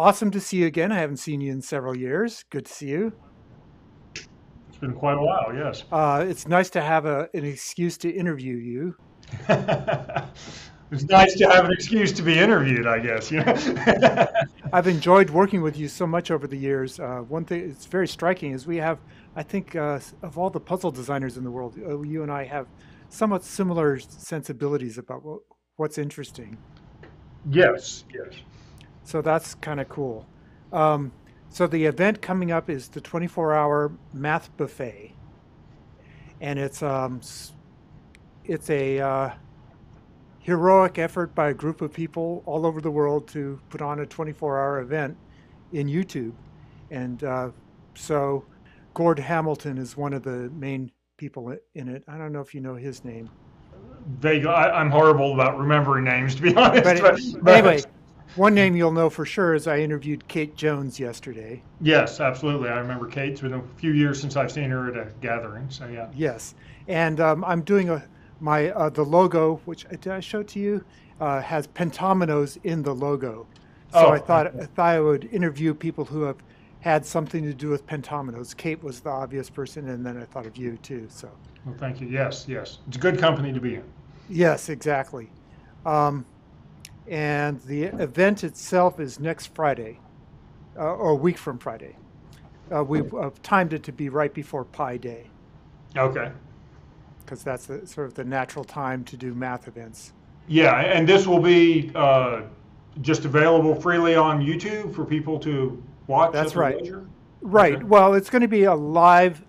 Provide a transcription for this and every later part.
Awesome to see you again. I haven't seen you in several years. Good to see you. It's been quite a while, yes. It's nice to have an excuse to interview you. It's nice to have an excuse to be interviewed, I guess, you know. I've enjoyed working with you so much over the years. One thing that's very striking is we have, I think, of all the puzzle designers in the world, you and I have somewhat similar sensibilities about what's interesting. Yes, yes. So that's kind of cool. Um, so the event coming up is the 24-hour math buffet, and it's a heroic effort by a group of people all over the world to put on a 24-hour event in YouTube. And so Gord Hamilton is one of the main people in it. I don't know if you know his name. I'm horrible about remembering names, to be honest. But But anyway, one name you'll know for sure is I interviewed Kate Jones yesterday. yes, absolutely. I remember Kate. It's been a few years since I've seen her at a gathering. So yeah. Yes. And I'm doing the logo, which did I show to you, has pentominoes in the logo. So Oh, I thought I would interview people who have had something to do with pentominoes. Kate was the obvious person, and then I thought of you too. So well, thank you. Yes, yes. It's a good company to be in. yes, exactly. Um, and the event itself is next Friday, or a week from Friday. We've timed it to be right before Pi Day Okay. because that's sort of the natural time to do math events. Yeah, and this will be just available freely on YouTube for people to watch at That's their right. leisure. Right. Okay. Well, it's going to be a live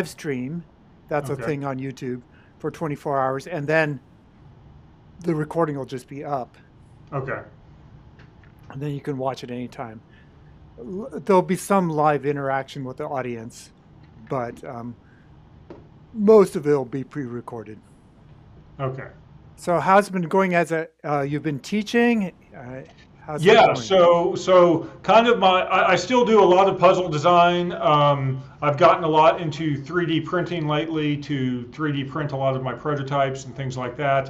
stream. That's a Okay. thing on YouTube for 24 hours, and then the recording will just be up, Okay. and then you can watch it anytime. There'll be some live interaction with the audience, but most of it will be pre-recorded. Okay. So, how's it been going as you've been teaching? How's that Yeah, going? so kind of I still do a lot of puzzle design. I've gotten a lot into 3D printing lately to 3D print a lot of my prototypes and things like that.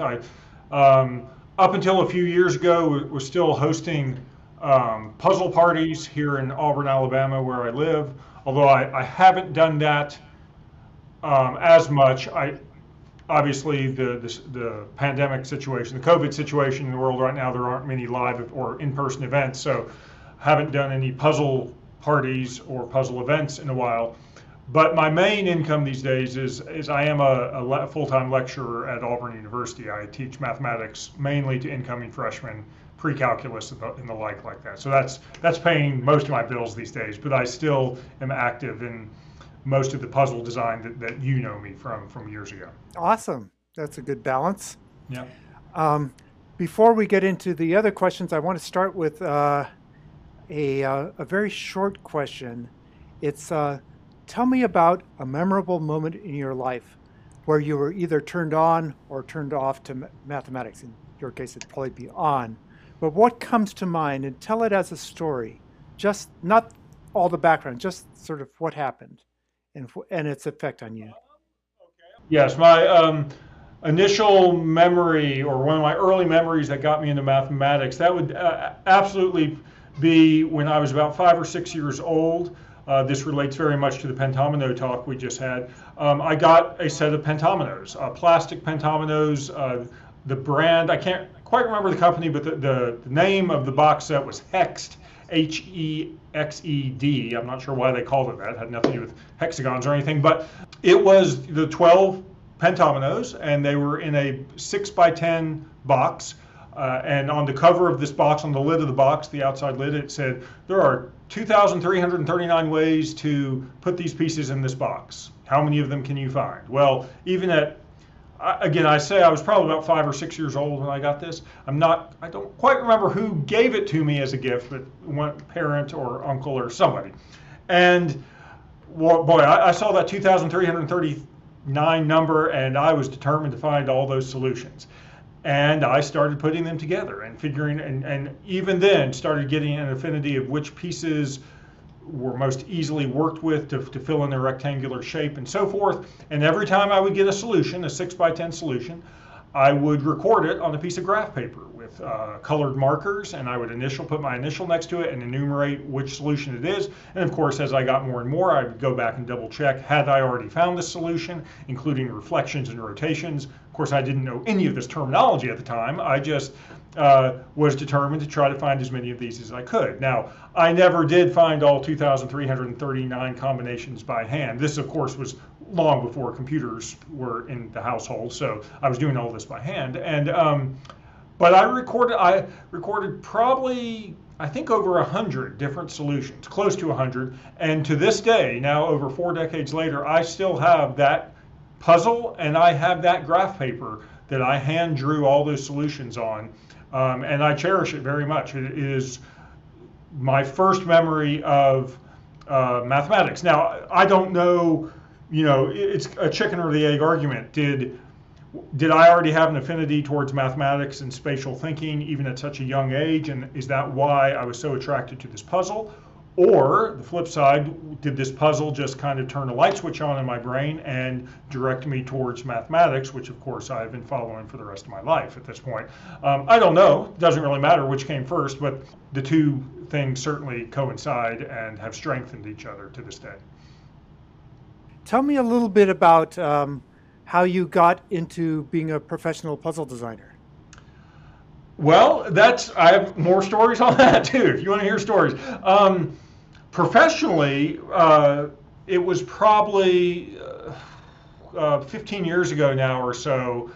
Up until a few years ago, was still hosting puzzle parties here in Auburn, Alabama, where I live. Although I haven't done that as much. Obviously the pandemic situation, the COVID situation in the world right now, there aren't many live or in-person events, so haven't done any puzzle parties or puzzle events in a while. But my main income these days is I am a full-time lecturer at Auburn University. I teach mathematics mainly to incoming freshmen, pre-calculus and the like that. So that's paying most of my bills these days. But I still am active in most of the puzzle design that you know me from years ago. Awesome. That's a good balance. Yeah. Um, Before we get into the other questions, I want to start with a very short question. It's tell me about a memorable moment in your life where you were either turned on or turned off to mathematics. In your case, it'd probably be on. But what comes to mind, and tell it as a story, just not all the background, just sort of what happened and its effect on you. Yes, my initial memory, or one of my early memories that got me into mathematics, that would absolutely be when I was about 5 or 6 years old. This relates very much to the pentomino talk we just had. I got a set of pentominoes, plastic pentominoes. The brand, I can't quite remember the company, but the name of the box set was Hexed, Hexed. I'm not sure why they called it that. It had nothing to do with hexagons or anything, but it was the 12 pentominoes, and they were in a 6 by 10 box. And on the cover of this box, on the lid of the box, the outside lid, it said, there are 2,339 ways to put these pieces in this box. How many of them can you find? Well, even at again, I say I was probably about 5 or 6 years old when I got this. I don't quite remember who gave it to me as a gift, but one parent or uncle or somebody. And well, boy, I saw that 2,339 number, and I was determined to find all those solutions. And I started putting them together and figuring, and even then started getting an affinity of which pieces were most easily worked with to fill in their rectangular shape and so forth. And every time I would get a solution, a 6 by 10 solution, I would record it on a piece of graph paper with with colored markers, and I would put my initial next to it and enumerate which solution it is. And of course, as I got more and more, I would go back and double check, had I already found the solution, including reflections and rotations. Of course, I didn't know any of this terminology at the time. I just was determined to try to find as many of these as I could. Now, I never did find all 2,339 combinations by hand. This, of course, was long before computers were in the household, so I was doing all this by hand. And but I recorded probably, I think, over 100 different solutions, close to 100. And to this day, now over 4 decades later, I still have that puzzle and I have that graph paper that I hand drew all those solutions on. And I cherish it very much. It is my first memory of mathematics. Now, I don't know, it's a chicken or the egg argument. Did I already have an affinity towards mathematics and spatial thinking even at such a young age? And is that why I was so attracted to this puzzle? Or the flip side, did this puzzle just kind of turn a light switch on in my brain and direct me towards mathematics, which of course I've been following for the rest of my life at this point? I don't know. It doesn't really matter which came first, but the two things certainly coincide and have strengthened each other to this day. Tell me a little bit about how you got into being a professional puzzle designer. Well, I have more stories on that too, if you want to hear stories. Professionally, it was probably 15 years ago now or so,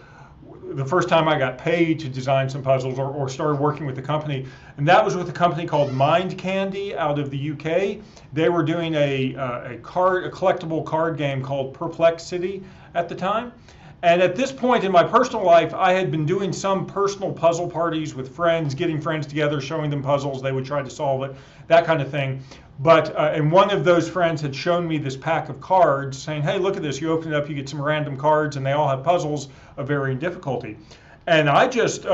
the first time I got paid to design some puzzles or started working with the company. And that was with a company called Mind Candy out of the UK. They were doing a collectible card game called Perplexity at the time. And at this point in my personal life, I had been doing some personal puzzle parties with friends, getting friends together, showing them puzzles. They would try to solve it, that kind of thing. But and one of those friends had shown me this pack of cards saying, hey, look at this. You open it up, you get some random cards, and they all have puzzles of varying difficulty. And I just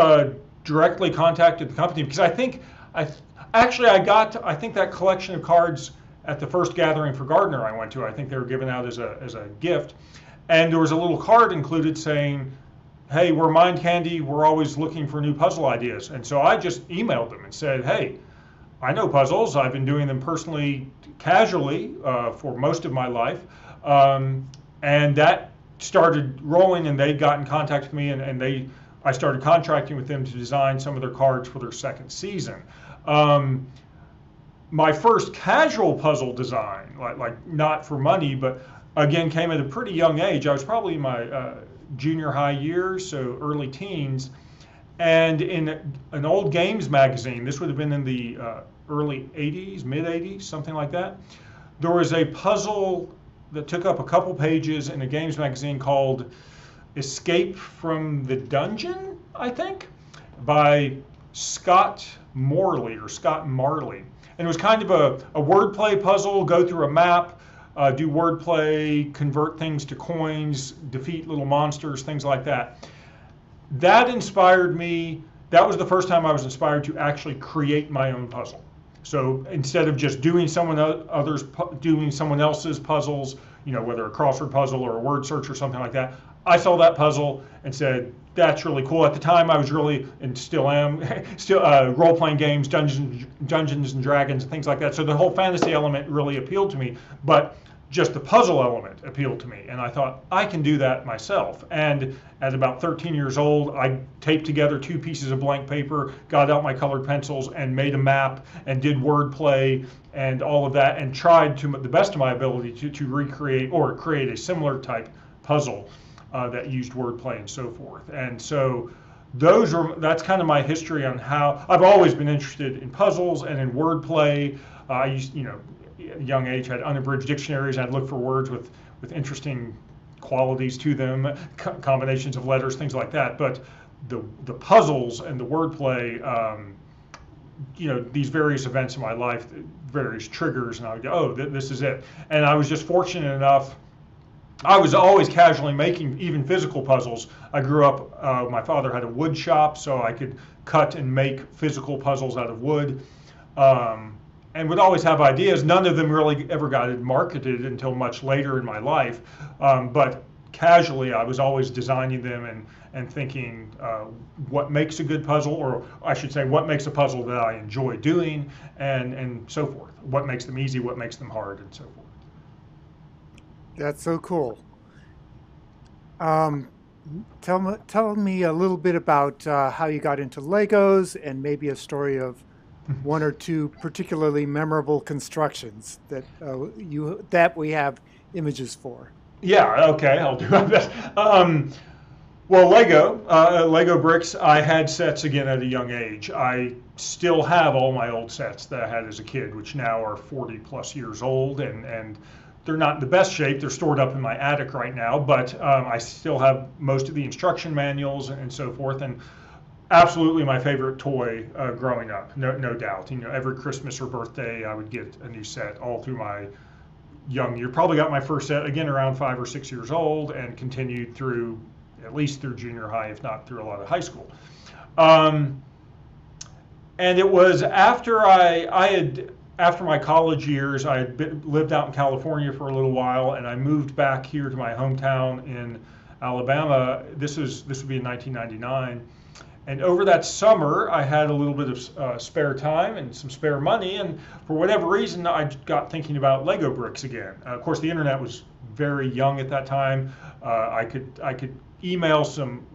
directly contacted the company because I think that collection of cards at the first gathering for Gardner I went to. I think they were given out as a gift. And there was a little card included saying, hey, we're Mind Candy, we're always looking for new puzzle ideas. And so I just emailed them and said, hey, I know puzzles. I've been doing them personally, casually for most of my life. And that started rolling, and they got in contact with me, and I started contracting with them to design some of their cards for their second season. My first casual puzzle design, like not for money, but again, came at a pretty young age. I was probably in my junior high years, so early teens. And in an old games magazine, this would have been in the early 80s, mid 80s, something like that, there was a puzzle that took up a couple pages in a games magazine called Escape from the Dungeon, I think, by Scott Marley. And it was kind of a wordplay puzzle, go through a map, do wordplay, convert things to coins, defeat little monsters, things like that. That inspired me. That was the first time I was inspired to actually create my own puzzle. So instead of just doing someone else's puzzles, whether a crossword puzzle or a word search or something like that, I saw that puzzle and said, that's really cool. At the time, I was really, and still am, role-playing games, Dungeons and Dragons, and things like that. So the whole fantasy element really appealed to me, but just the puzzle element appealed to me. And I thought, I can do that myself. And at about 13 years old, I taped together 2 pieces of blank paper, got out my colored pencils, and made a map, and did wordplay and all of that, and tried to the best of my ability to recreate or create a similar type puzzle that used wordplay and so forth. And so that's kind of my history on how I've always been interested in puzzles and in wordplay. I used, at a young age, had unabridged dictionaries. I'd look for words with interesting qualities to them, combinations of letters, things like that. But the puzzles and the wordplay, these various events in my life, various triggers, and I would go, oh, this is it. And I was just fortunate enough. I was always casually making even physical puzzles. I grew up, my father had a wood shop, so I could cut and make physical puzzles out of wood, and would always have ideas. None of them really ever got marketed until much later in my life, but casually, I was always designing them and thinking what makes a good puzzle, or I should say, what makes a puzzle that I enjoy doing, and so forth. What makes them easy, what makes them hard, and so forth. That's so cool. Um, tell me a little bit about how you got into Legos and maybe a story of one or two particularly memorable constructions that we have images for. Yeah, okay, I'll do my best. Well, Lego bricks, I had sets again at a young age. I still have all my old sets that I had as a kid, which now are 40 plus years old, and they're not in the best shape. They're stored up in my attic right now, but I still have most of the instruction manuals and so forth. And absolutely my favorite toy growing up, no doubt. You know, every Christmas or birthday, I would get a new set all through my young year. Probably got my first set again around 5 or 6 years old, and continued through at least through junior high, if not through a lot of high school. And it was after my college years, I had lived out in California for a little while, and I moved back here to my hometown in Alabama. This would be in 1999. And over that summer, I had a little bit of spare time and some spare money, and for whatever reason, I got thinking about Lego bricks again. Of course, the internet was very young at that time. I could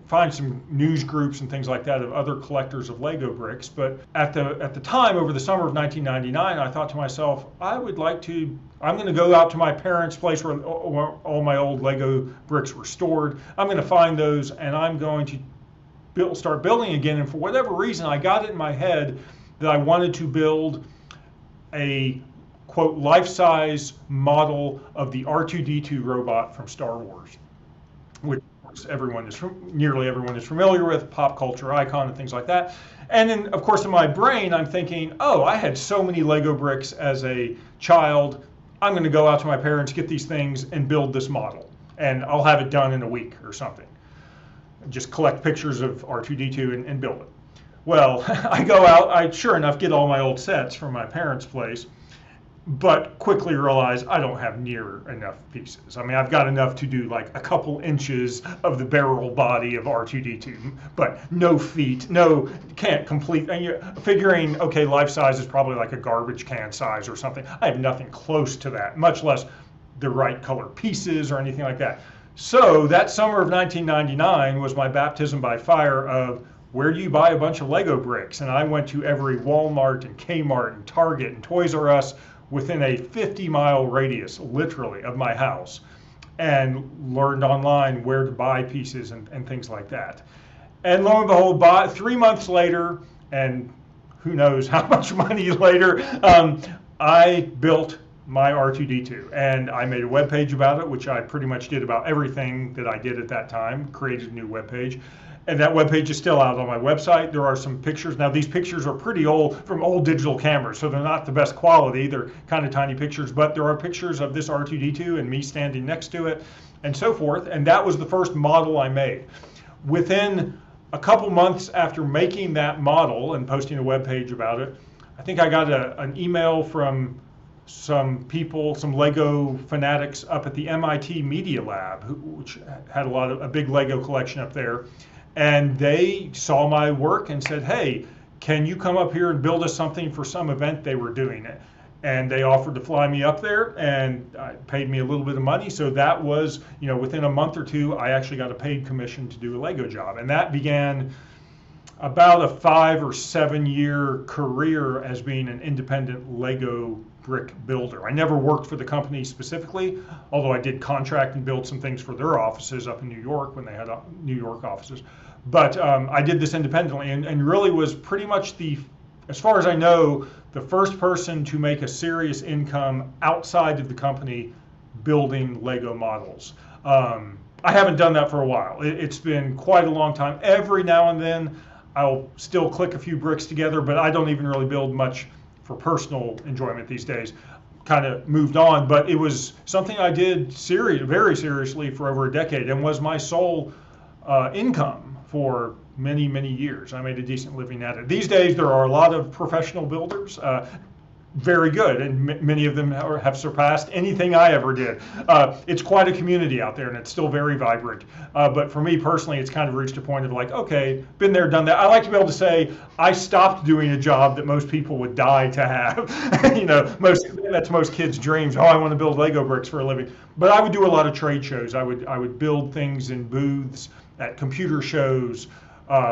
find some news groups and things like that of other collectors of Lego bricks. But at the time, over the summer of 1999, I thought to myself, I'm going to go out to my parents' place where all my old Lego bricks were stored. I'm going to find those, and I'm going to start building again. And for whatever reason, I got it in my head that I wanted to build a quote life-size model of the R2-D2 robot from Star Wars, which nearly everyone is familiar with, pop culture icon and things like that. And then, of course, in my brain, I'm thinking, oh, I had so many Lego bricks as a child. I'm going to go out to my parents, get these things, and build this model. And I'll have it done in a week or something. Just collect pictures of R2-D2 and build it. Well, I go out, I sure enough get all my old sets from my parents' place, but quickly realize I don't have near enough pieces. I mean, I've got enough to do like a couple inches of the barrel body of R2-D2, but no feet, can't complete. And you're figuring, okay, life size is probably like a garbage can size or something. I have nothing close to that, much less the right color pieces or anything like that. So that summer of 1999 was my baptism by fire of where do you buy a bunch of Lego bricks? And I went to every Walmart and Kmart and Target and Toys R Us within a 50-mile radius, literally, of my house, and learned online where to buy pieces and things like that. And lo and behold, 3 months later, and who knows how much money later, I built my R2-D2, and I made a web page about it, which I pretty much did about everything that I did at that time, created a new web page. And that web page is still out on my website. There are some pictures. Now, these pictures are pretty old, from old digital cameras, so they're not the best quality. They're kind of tiny pictures, but there are pictures of this R2-D2 and me standing next to it and so forth. And that was the first model I made. Within a couple months after making that model and posting a web page about it, I think I got an email from some people, some Lego fanatics up at the MIT Media Lab, which had a big Lego collection up there. And they saw my work and said, hey, can you come up here and build us something for some event they were doing? And they offered to fly me up there and paid me a little bit of money. So that was, within a month or two, I actually got a paid commission to do a Lego job. And that began about a 5 or 7 year career as being an independent Lego brick builder. I never worked for the company specifically, although I did contract and build some things for their offices up in New York when they had New York offices. But I did this independently and really was pretty much as far as I know, the first person to make a serious income outside of the company building Lego models. I haven't done that for a while. It's been quite a long time. Every now and then I'll still click a few bricks together, but I don't even really build much for personal enjoyment these days. Kind of moved on, but it was something I did very seriously for over a decade and was my sole income for many, many years. I made a decent living at it. These days, there are a lot of professional builders very good, and many of them have surpassed anything I ever did. It's quite a community out there, and it's still very vibrant. But for me personally, it's kind of reached a point of like, okay, been there, done that. I like to be able to say I stopped doing a job that most people would die to have. You know, that's most kids' dreams. Oh, I want to build Lego bricks for a living. But I would do a lot of trade shows. I would build things in booths at computer shows.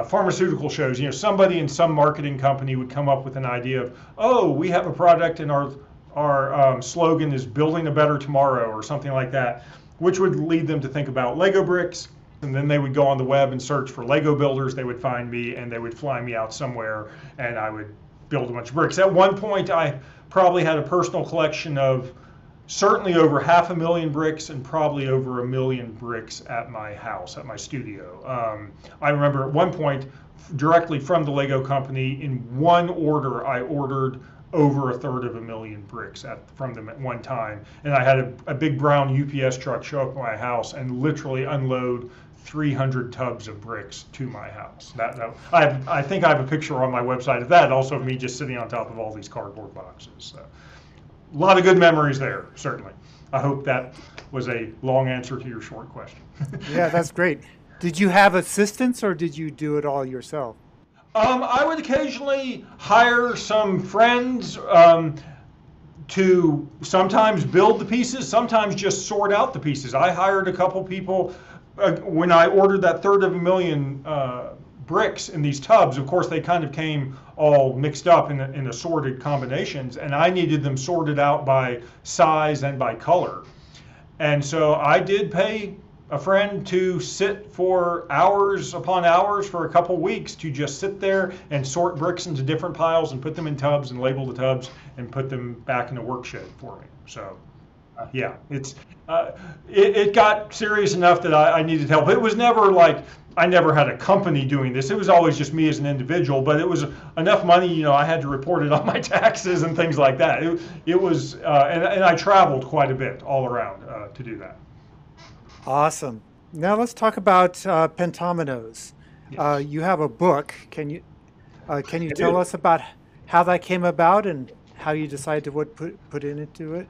Pharmaceutical shows, you know, somebody in some marketing company would come up with an idea of, oh, we have a product and our slogan is building a better tomorrow or something like that, which would lead them to think about Lego bricks. And then they would go on the web and search for Lego builders. They would find me and they would fly me out somewhere and I would build a bunch of bricks. At one point, I probably had a personal collection of certainly over 500,000 bricks and probably over 1 million bricks at my house, at my studio. I remember at one point, directly from the Lego company, in one order, I ordered over 1/3 of 1 million bricks from them at one time. And I had a big brown UPS truck show up at my house and literally unload 300 tubs of bricks to my house. I think I have a picture on my website of that, also of me just sitting on top of all these cardboard boxes. So. A lot of good memories there, certainly. I hope that was a long answer to your short question. Yeah, that's great. Did you have assistants or did you do it all yourself? I would occasionally hire some friends to sometimes build the pieces, sometimes just sort out the pieces. I hired a couple people when I ordered that 1/3 of 1 million bricks in these tubs. Of course, they kind of came all mixed up in assorted combinations, and I needed them sorted out by size and by color. And so I did pay a friend to sit for hours upon hours for a couple weeks to just sit there and sort bricks into different piles and put them in tubs and label the tubs and put them back in a work shed for me. So yeah, it got serious enough that I needed help. It was never like I never had a company doing this. It was always just me as an individual, but it was enough money, you know, I had to report it on my taxes and things like that. It was, and I traveled quite a bit all around to do that. Awesome. Now let's talk about pentominos. Yes. You have a book. Can you tell us about how that came about and how you decided to put into it?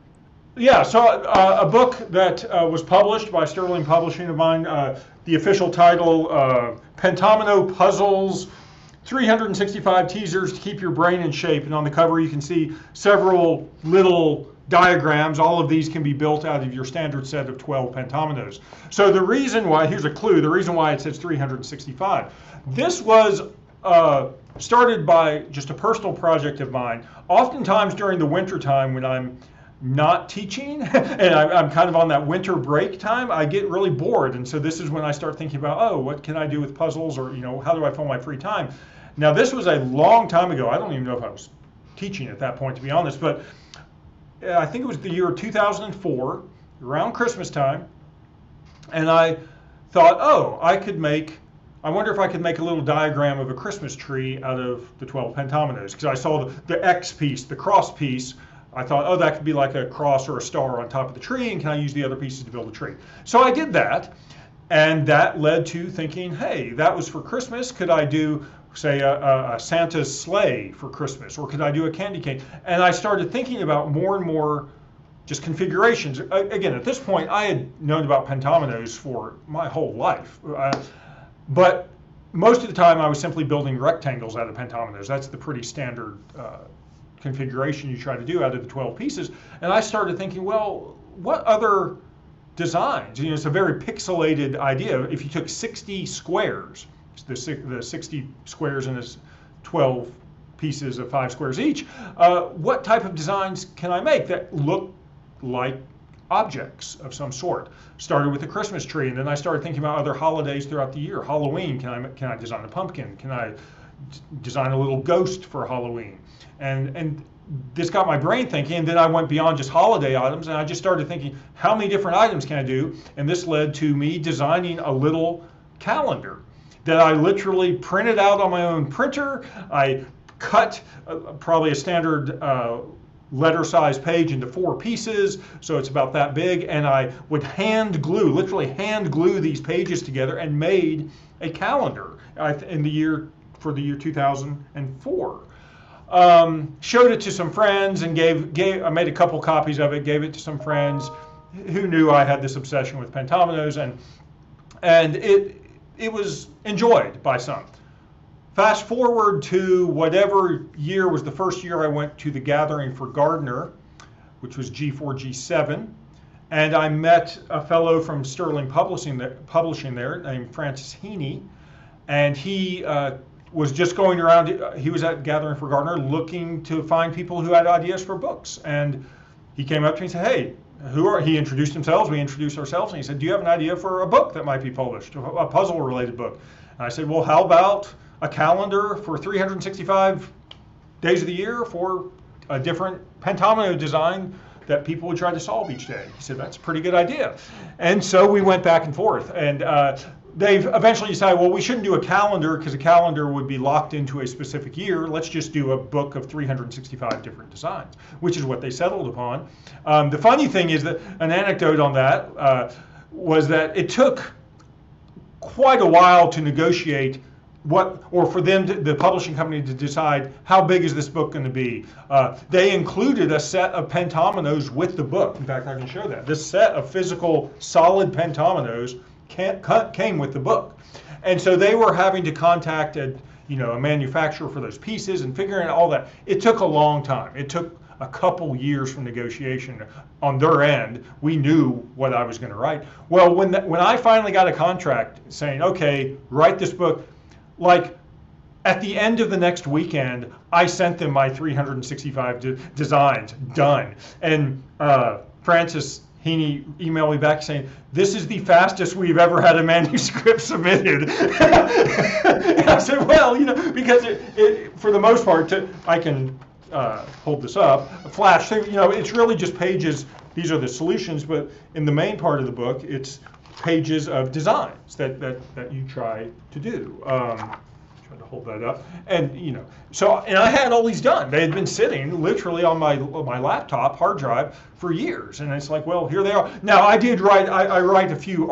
Yeah, so a book that was published by Sterling Publishing of mine, the official title, Pentomino Puzzles, 365 Teasers to Keep Your Brain in Shape. And on the cover you can see several little diagrams. All of these can be built out of your standard set of 12 pentominos. So the reason why, here's a clue, the reason why it says 365. This was started by just a personal project of mine. Oftentimes during the winter time when I'm not teaching and I'm kind of on that winter break time, I get really bored, and so this is when I start thinking about, oh, what can I do with puzzles, or, you know, how do I fill my free time? Now this was a long time ago. I don't even know if I was teaching at that point, to be honest, but I think it was the year 2004, around Christmas time, and I thought, oh, I wonder if I could make a little diagram of a Christmas tree out of the 12 pentominos, because I saw the X piece, the cross piece. I thought, oh, that could be like a cross or a star on top of the tree, and can I use the other pieces to build a tree? So I did that, and that led to thinking, hey, that was for Christmas. Could I do, say, a Santa's sleigh for Christmas, or could I do a candy cane? And I started thinking about more and more just configurations. Again, at this point, I had known about pentominos for my whole life, but most of the time I was simply building rectangles out of pentominos. That's the pretty standard configuration you try to do out of the 12 pieces. And I started thinking, well, what other designs? You know, it's a very pixelated idea. If you took 60 squares, the 60 squares in this 12 pieces of 5 squares each, what type of designs can I make that look like objects of some sort? Started with the Christmas tree, and then I started thinking about other holidays throughout the year. Halloween, can I design a pumpkin? Can I design a little ghost for Halloween? And this got my brain thinking, and then I went beyond just holiday items, and I just started thinking, how many different items can I do? And this led to me designing a little calendar that I literally printed out on my own printer. I cut probably a standard letter size page into 4 pieces, so it's about that big, and I would literally hand glue these pages together and made a calendar for the year 2004. showed it to some friends and I made a couple copies of it, gave it to some friends who knew I had this obsession with pentominoes, and it was enjoyed by some. Fast forward to whatever year was the first year I went to the gathering for Gardner, which was G4, G7, and I met a fellow from Sterling Publishing there named Francis Heaney, and he was just going around. He was at Gathering for Gardner looking to find people who had ideas for books, and he came up to me and said, "Hey, he introduced himself, we introduced ourselves, and he said, do you have an idea for a book that might be published, a puzzle-related book?" And I said, well, how about a calendar for 365 days of the year for a different pentomino design that people would try to solve each day? He said, that's a pretty good idea. And so we went back and forth, and they've eventually decided, well, we shouldn't do a calendar because a calendar would be locked into a specific year. Let's just do a book of 365 different designs, which is what they settled upon. The funny thing is that an anecdote on that was that it took quite a while to negotiate for them, the publishing company, to decide how big is this book going to be. They included a set of pentominoes with the book. In fact, I can show that. This set of physical solid pentominoes came with the book. And so they were having to contact a manufacturer for those pieces and figuring out all that. It took a long time. It took a couple years from negotiation on their end. We knew what I was going to write. Well, when I finally got a contract saying, okay, write this book, like at the end of the next weekend, I sent them my 365 designs done. And Francis Heaney emailed me back saying, this is the fastest we've ever had a manuscript submitted. And I said, well, because it for the most part, I can hold this up, flash, it's really just pages. These are the solutions, but in the main part of the book, it's pages of designs that you try to do. Trying to hold that up, and and I had all these done. They had been sitting literally on my laptop hard drive for years, and it's like, well, here they are. Now I did write. I write a few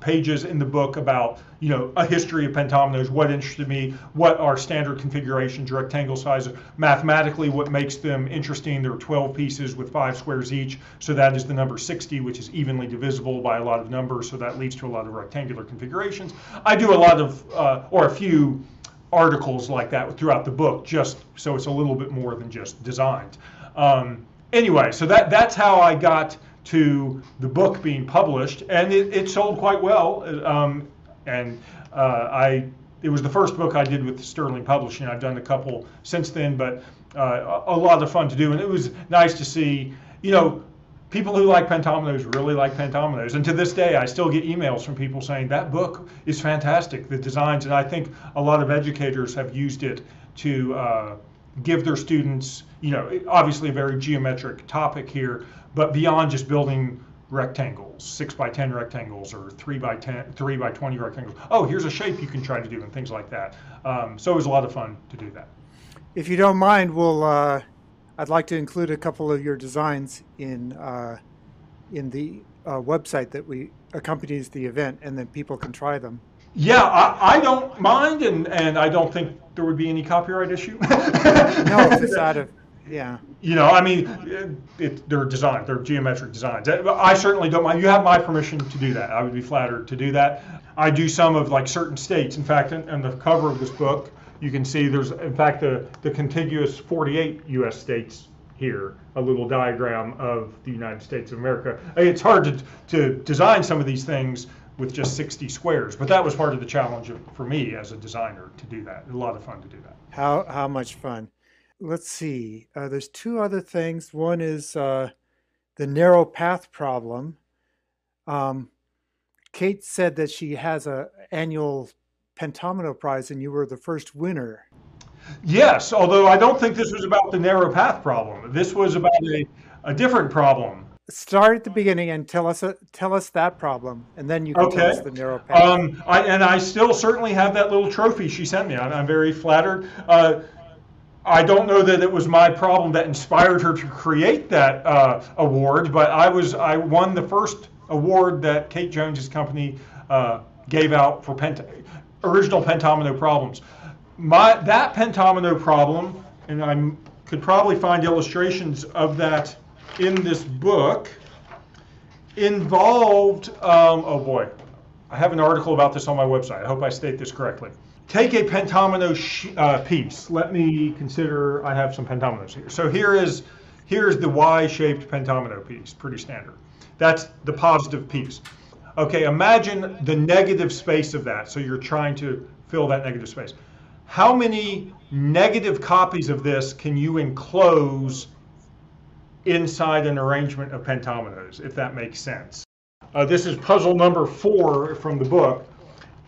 pages in the book about a history of pentominoes, what interested me, what are standard configurations, rectangle sizes, mathematically what makes them interesting. There are 12 pieces with 5 squares each, so that is the number 60, which is evenly divisible by a lot of numbers, so that leads to a lot of rectangular configurations. I do a lot of, or a few articles like that throughout the book, just so it's a little bit more than just designs. Anyway, so that's how I got to the book being published, and it sold quite well. It was the first book I did with Sterling Publishing. I've done a couple since then, but a lot of fun to do, and it was nice to see, people who like pentominoes really like pentominoes. And to this day, I still get emails from people saying that book is fantastic, the designs, and I think a lot of educators have used it to give their students, obviously a very geometric topic here, but beyond just building rectangles, 6x10 rectangles or 3x20 rectangles. Oh, here's a shape you can try to do and things like that. So it was a lot of fun to do that. If you don't mind, I'd like to include a couple of your designs in the website that accompanies the event, and then people can try them. Yeah, I don't mind, and I don't think there would be any copyright issue. No, if it's out of, yeah. They're designs, they're geometric designs. I certainly don't mind. You have my permission to do that. I would be flattered to do that. I do some of certain states. In fact, on the cover of this book, you can see there's, in fact, the contiguous 48 U.S. states here, a little diagram of the United States of America. It's hard to design some of these things with just 60 squares, but that was part of the challenge for me as a designer to do that. A lot of fun to do that. How much fun. Let's see. There's 2 other things. One is the narrow path problem. Kate said that she has an annual Pentomino Prize, and you were the first winner. Yes, although I don't think this was about the narrow path problem. This was about a different problem. Start at the beginning and tell us that problem, and then you can tell us the narrow path. I still certainly have that little trophy she sent me. I'm very flattered. I don't know that it was my problem that inspired her to create that award, but I won the first award that Kate Jones's company gave out for original pentomino problems. That pentomino problem and I could probably find illustrations of that in this book, involved, oh boy, I have an article about this on my website. I hope I state this correctly. Take a pentomino piece. Let me consider, I have some pentominos here. So here's the Y-shaped pentomino piece, pretty standard. That's the positive piece. Okay, imagine the negative space of that. So you're trying to fill that negative space. How many negative copies of this can you enclose inside an arrangement of pentominoes, if that makes sense? This is puzzle number 4 from the book.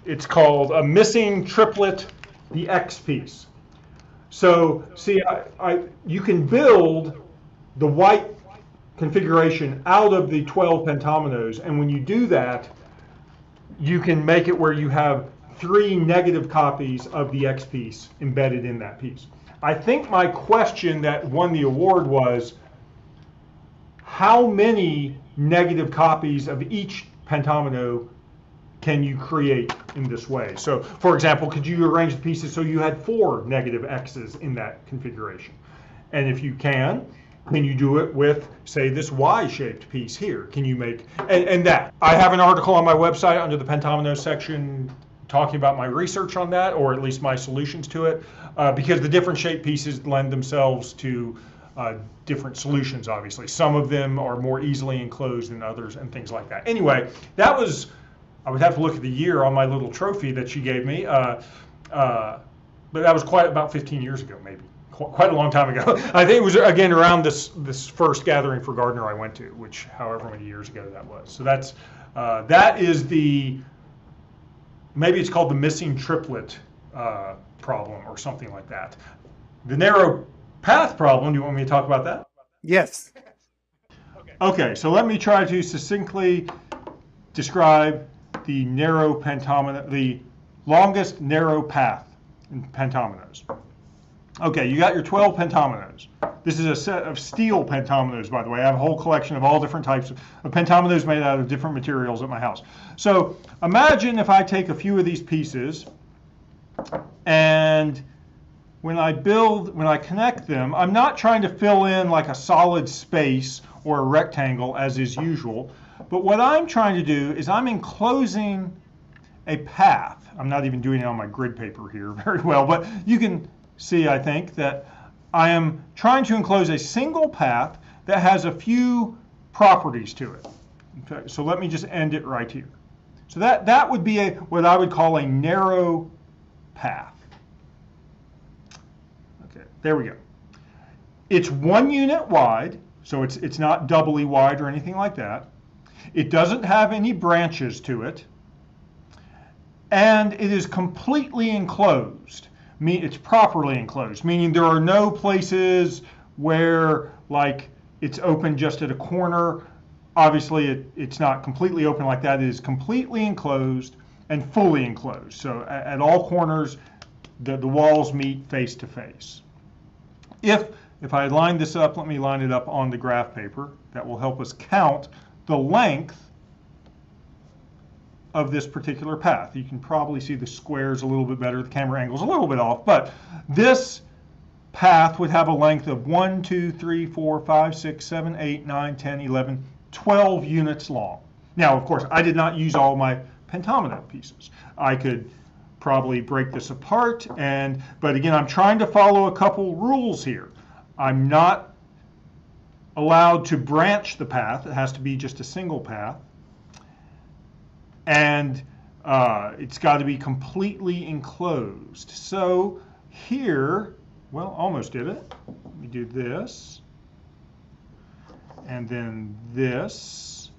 It's called a Missing Triplet, the X piece. So see, you can build the white configuration out of the 12 pentominoes, and when you do that, you can make it where you have 3 negative copies of the X piece embedded in that piece. I think my question that won the award was, how many negative copies of each pentomino can you create in this way? So, for example, could you arrange the pieces so you had 4 negative X's in that configuration? And if you can you do it with, say, this Y-shaped piece here? Can you make, and that. I have an article on my website under the pentomino section talking about my research on that, or at least my solutions to it, because the different shaped pieces lend themselves to different solutions, obviously. Some of them are more easily enclosed than others and things like that. Anyway, that was, I would have to look at the year on my little trophy that she gave me, but that was quite about 15 years ago, maybe. Quite a long time ago. I think it was, again, around this first gathering for Gardner I went to, which however many years ago that was. So that's, that is the, maybe it's called the Missing Triplet problem or something like that. The narrow path problem, do you want me to talk about that? Yes. Okay, so let me try to succinctly describe the narrow pentomino, the longest narrow path in pentominoes. Okay, you got your 12 pentominoes. This is a set of steel pentominoes, by the way. I have a whole collection of all different types of pentominoes made out of different materials at my house. So imagine if I take a few of these pieces, and when I connect them, I'm not trying to fill in like a solid space or a rectangle as is usual, but what I'm trying to do is I'm enclosing a path. I'm not even doing it on my grid paper here very well, but you can see, I think, that I am trying to enclose a single path that has a few properties to it. Okay, so let me just end it right here. So that would be what I would call a narrow path. Okay, there we go. It's 1 unit wide, so it's not doubly wide or anything like that. It doesn't have any branches to it, and it is completely enclosed. It's properly enclosed, meaning there are no places where like it's open just at a corner. Obviously it's not completely open like that. It is completely enclosed and fully enclosed. So at all corners the walls meet face to face. If I line this up, let me line it up on the graph paper. That will help us count the length of this particular path. You can probably see the squares a little bit better. The camera angle's a little bit off, but this path would have a length of 1, 2, 3, 4, 5, 6, 7, 8, 9, 10, 11, 12 units long. Now, of course, I did not use all my pentomino pieces. I could probably break this apart, but again, I'm trying to follow a couple rules here. I'm not allowed to branch the path. It has to be just a single path. And it's got to be completely enclosed. So here, well, almost did it. Let me do this, and then this.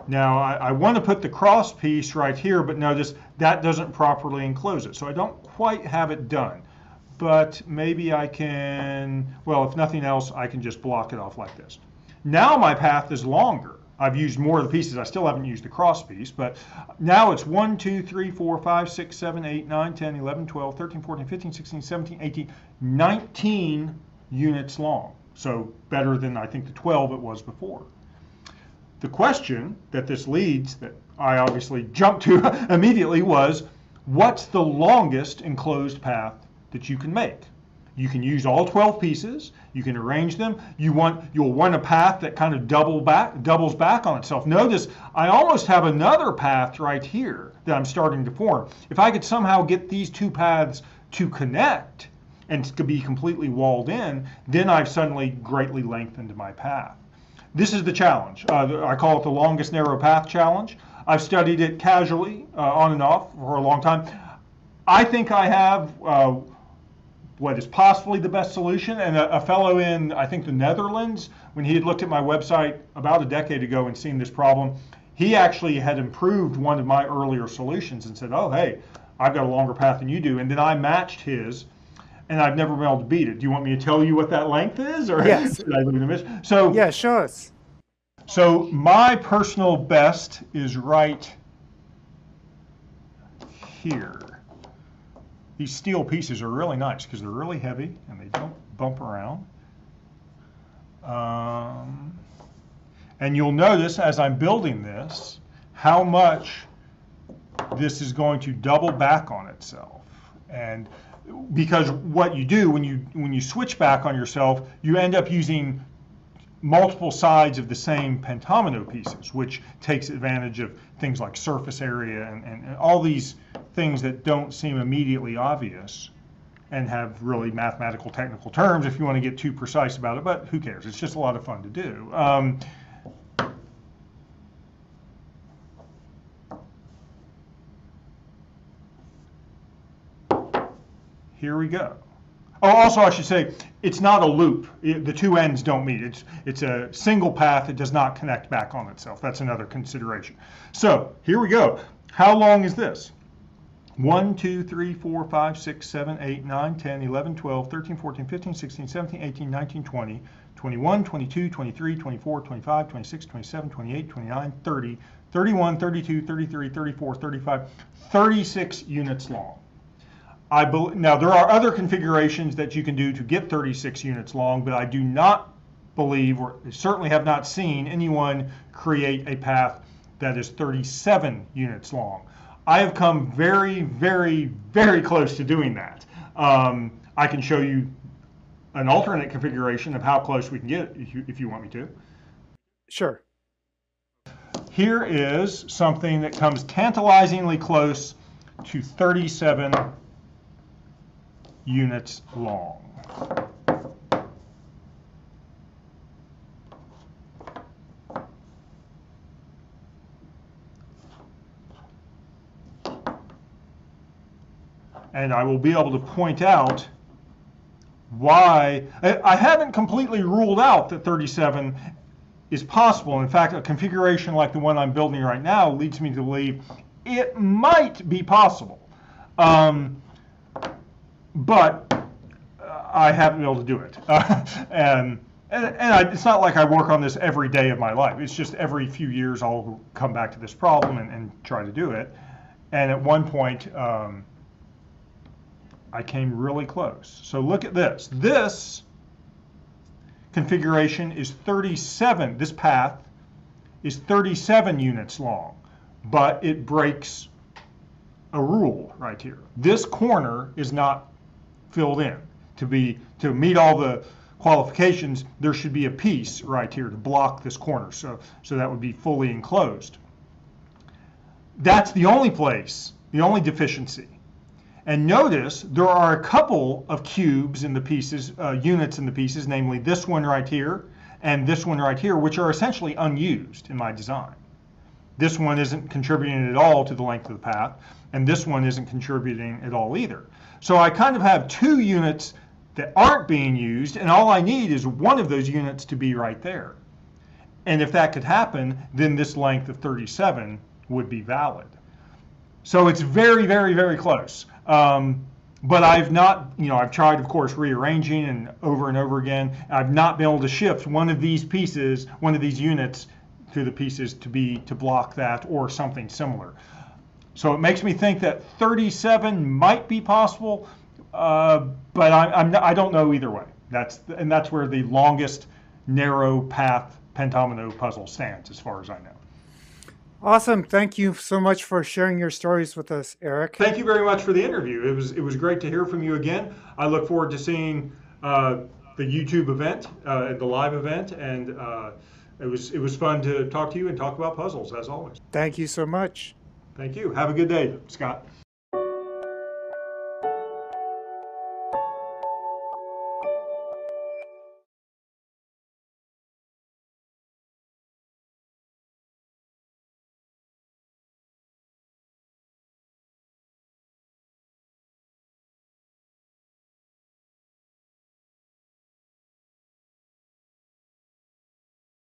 Now I want to put the cross piece right here, but notice that doesn't properly enclose it. So I don't quite have it done. But maybe I can, well, if nothing else, I can just block it off like this. Now my path is longer. I've used more of the pieces. I still haven't used the cross piece, but now it's 1, 2, 3, 4, 5, 6, 7, 8, 9, 10, 11, 12, 13, 14, 15, 16, 17, 18, 19 units long. So better than I think the 12 it was before. The question that this leads, that I obviously jumped to immediately, was what's the longest enclosed path that you can make? You can use all 12 pieces. You can arrange them. You'll want a path that kind of doubles back on itself. Notice I almost have another path right here that I'm starting to form. If I could somehow get these two paths to connect and to be completely walled in, then I've suddenly greatly lengthened my path. This is the challenge. I call it the longest narrow path challenge. I've studied it casually, on and off, for a long time. I think I have what is possibly the best solution. And a fellow in, I think, the Netherlands, when he had looked at my website about a decade ago and seen this problem, he actually had improved one of my earlier solutions and said, oh, hey, I've got a longer path than you do. And then I matched his, and I've never been able to beat it. Do you want me to tell you what that length is? Or Yes. should I leave it a miss? So, Yeah, show us. So my personal best is right here. These steel pieces are really nice because they're really heavy and they don't bump around. And you'll notice as I'm building this, how much this is going to double back on itself. And because what you do when you switch back on yourself, you end up using multiple sides of the same pentomino pieces, which takes advantage of things like surface area and all these things that don't seem immediately obvious and have really mathematical technical terms if you want to get too precise about it, but who cares? It's just a lot of fun to do. Here we go. Oh, also I should say, it's not a loop. The two ends don't meet. It's a single path. It does not connect back on itself. That's another consideration. So here we go. How long is this? 1, 2, 3, 4, 5, 6, 7, 8, 9, 10, 11, 12, 13, 14, 15, 16, 17, 18, 19, 20, 21, 22, 23, 24, 25, 26, 27, 28, 29, 30, 31, 32, 33, 34, 35, 36 units long. Now, there are other configurations that you can do to get 36 units long, but I do not believe, or certainly have not seen, anyone create a path that is 37 units long. I have come very, very, very close to doing that. I can show you an alternate configuration of how close we can get if you want me to. Sure. Here is something that comes tantalizingly close to 37 units long. And I will be able to point out why. I haven't completely ruled out that 37 is possible. In fact, a configuration like the one I'm building right now leads me to believe it might be possible. But I haven't been able to do it. It's not like I work on this every day of my life. It's just every few years I'll come back to this problem and try to do it. And at one point, I came really close. So look at this. This configuration is 37. This path is 37 units long, but it breaks a rule right here. This corner is not filled in. To meet all the qualifications, there should be a piece right here to block this corner. So that would be fully enclosed. That's the only place, the only deficiency. And notice there are a couple of cubes in the pieces, units in the pieces, namely this one right here and this one right here, which are essentially unused in my design. This one isn't contributing at all to the length of the path, and this one isn't contributing at all either. So I kind of have two units that aren't being used, and all I need is one of those units to be right there. And if that could happen, then this length of 37 would be valid. So it's very, very, very close. But I've not, I've tried, of course, rearranging and over again. I've not been able to shift one of these pieces, one of these units, to the pieces to block that or something similar. So it makes me think that 37 might be possible, but I don't know either way. That's where the longest narrow path Pentomino puzzle stands, as far as I know. Awesome. Thank you so much for sharing your stories with us, Eric. Thank you very much for the interview. It was great to hear from you again. I look forward to seeing the YouTube event, the live event, and it was fun to talk to you and talk about puzzles as always. Thank you so much. Thank you. Have a good day, Scott.